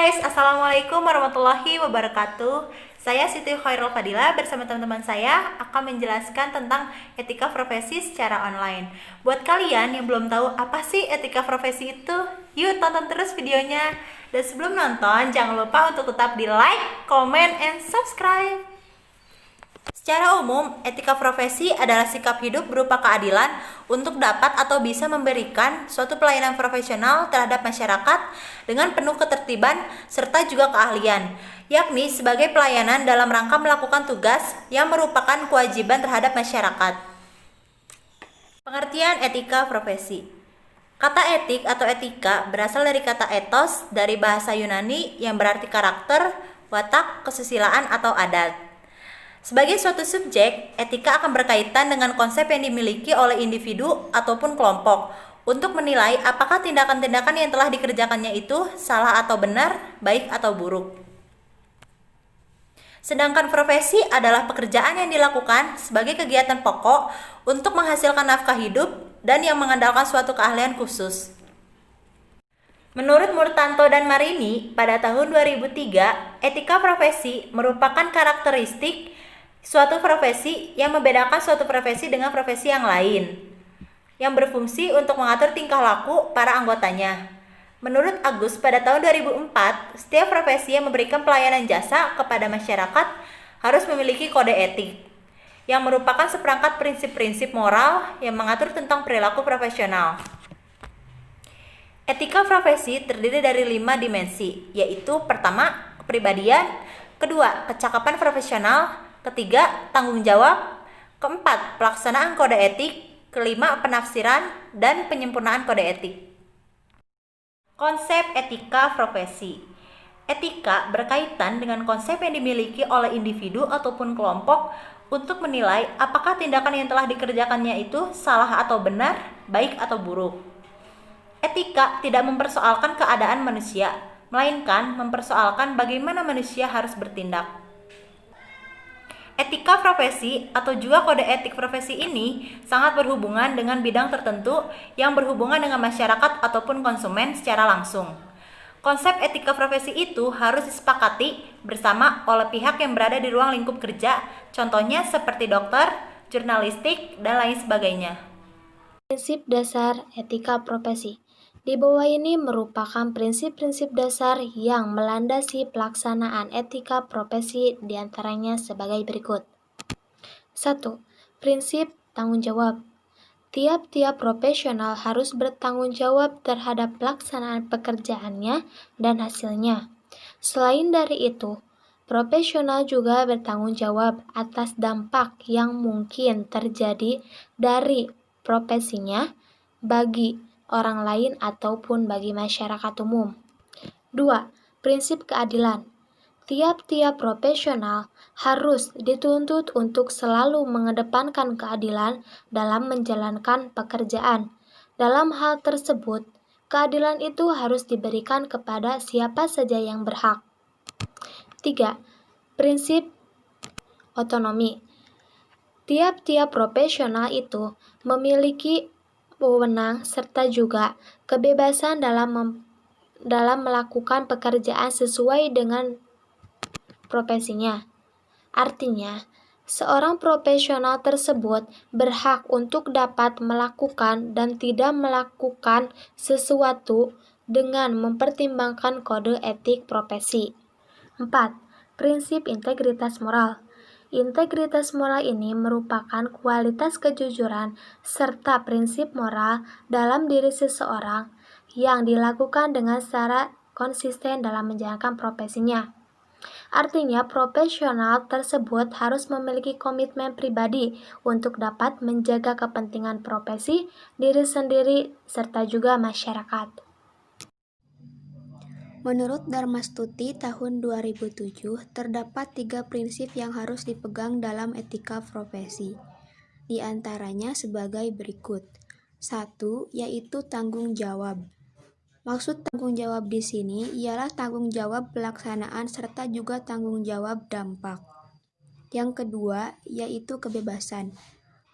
guys, Assalamualaikum warahmatullahi wabarakatuh. Saya Siti Khairul Fadila bersama teman-teman saya akan menjelaskan tentang etika profesi secara online. Buat kalian yang belum tahu apa sih etika profesi itu, yuk tonton terus videonya. Dan sebelum nonton, jangan lupa untuk tetap di like, comment, and subscribe. Secara umum, etika profesi adalah sikap hidup berupa keadilan untuk dapat atau bisa memberikan suatu pelayanan profesional terhadap masyarakat dengan penuh ketertiban serta juga keahlian, yakni sebagai pelayanan dalam rangka melakukan tugas yang merupakan kewajiban terhadap masyarakat. Pengertian etika profesi. Kata etik atau etika berasal dari kata ethos dari bahasa Yunani yang berarti karakter, watak, kesusilaan atau adat. Sebagai suatu subjek, etika akan berkaitan dengan konsep yang dimiliki oleh individu ataupun kelompok untuk menilai apakah tindakan-tindakan yang telah dikerjakannya itu salah atau benar, baik atau buruk. Sedangkan profesi adalah pekerjaan yang dilakukan sebagai kegiatan pokok untuk menghasilkan nafkah hidup dan yang mengandalkan suatu keahlian khusus. Menurut Murtanto dan Marini, pada tahun 2003, etika profesi merupakan karakteristik suatu profesi yang membedakan suatu profesi dengan profesi yang lain, yang berfungsi untuk mengatur tingkah laku para anggotanya. Menurut Agus, pada tahun 2004, setiap profesi yang memberikan pelayanan jasa kepada masyarakat harus memiliki kode etik, yang merupakan seperangkat prinsip-prinsip moral yang mengatur tentang perilaku profesional. Etika profesi terdiri dari 5 dimensi, yaitu pertama, kepribadian, kedua, kecakapan profesional, ketiga, tanggung jawab, keempat, pelaksanaan kode etik, kelima, penafsiran dan penyempurnaan kode etik. Konsep etika profesi. Etika berkaitan dengan konsep yang dimiliki oleh individu ataupun kelompok untuk menilai apakah tindakan yang telah dikerjakannya itu salah atau benar, baik atau buruk. Etika tidak mempersoalkan keadaan manusia, melainkan mempersoalkan bagaimana manusia harus bertindak. Etika profesi atau juga kode etik profesi ini sangat berhubungan dengan bidang tertentu yang berhubungan dengan masyarakat ataupun konsumen secara langsung. Konsep etika profesi itu harus disepakati bersama oleh pihak yang berada di ruang lingkup kerja, contohnya seperti dokter, jurnalistik, dan lain sebagainya. Prinsip dasar etika profesi. Di bawah ini merupakan prinsip-prinsip dasar yang melandasi pelaksanaan etika profesi diantaranya sebagai berikut. 1. Prinsip tanggung jawab. Tiap-tiap profesional harus bertanggung jawab terhadap pelaksanaan pekerjaannya dan hasilnya. Selain dari itu, profesional juga bertanggung jawab atas dampak yang mungkin terjadi dari profesinya bagi orang lain ataupun bagi masyarakat umum. 2. Prinsip keadilan. Tiap-tiap profesional harus dituntut untuk selalu mengedepankan keadilan dalam menjalankan pekerjaan. Dalam hal tersebut, keadilan itu harus diberikan kepada siapa saja yang berhak. 3. Prinsip otonomi. Tiap-tiap profesional itu memiliki wewenang serta juga kebebasan dalam melakukan pekerjaan sesuai dengan profesinya. Artinya, seorang profesional tersebut berhak untuk dapat melakukan dan tidak melakukan sesuatu dengan mempertimbangkan kode etik profesi. 4. Prinsip integritas moral. Integritas moral ini merupakan kualitas kejujuran serta prinsip moral dalam diri seseorang yang dilakukan dengan secara konsisten dalam menjalankan profesinya. Artinya, profesional tersebut harus memiliki komitmen pribadi untuk dapat menjaga kepentingan profesi, diri sendiri, serta juga masyarakat. Menurut Darmastuti tahun 2007, terdapat 3 prinsip yang harus dipegang dalam etika profesi. Di antaranya sebagai berikut. 1. Yaitu tanggung jawab. Maksud tanggung jawab di sini ialah tanggung jawab pelaksanaan serta juga tanggung jawab dampak. Yang kedua, yaitu kebebasan.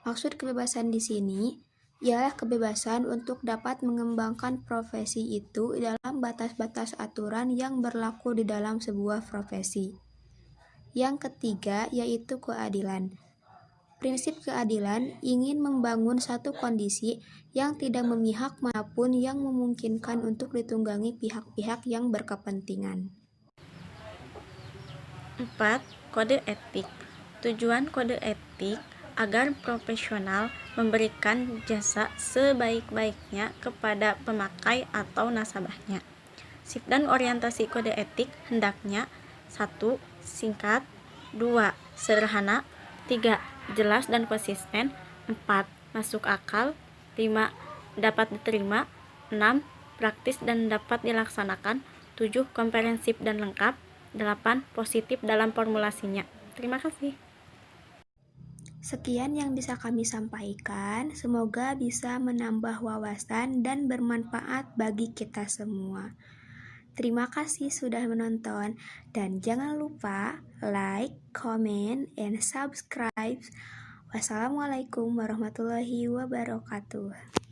Maksud kebebasan di sini ialah kebebasan untuk dapat mengembangkan profesi itu dalam batas-batas aturan yang berlaku di dalam sebuah profesi. Yang ketiga yaitu keadilan. Prinsip keadilan ingin membangun satu kondisi yang tidak memihak manapun yang memungkinkan untuk ditunggangi pihak-pihak yang berkepentingan. 4. Kode etik. Tujuan kode etik agar profesional memberikan jasa sebaik-baiknya kepada pemakai atau nasabahnya. Sip dan orientasi kode etik hendaknya 1. Singkat, 2. Sederhana, 3. Jelas dan konsisten, 4. Masuk akal, 5. Dapat diterima, 6. Praktis dan dapat dilaksanakan, 7. Komprehensif dan lengkap, 8. Positif dalam formulasinya. Terima kasih. Sekian yang bisa kami sampaikan, semoga bisa menambah wawasan dan bermanfaat bagi kita semua. Terima kasih sudah menonton dan jangan lupa like, comment, and subscribe. Wassalamualaikum warahmatullahi wabarakatuh.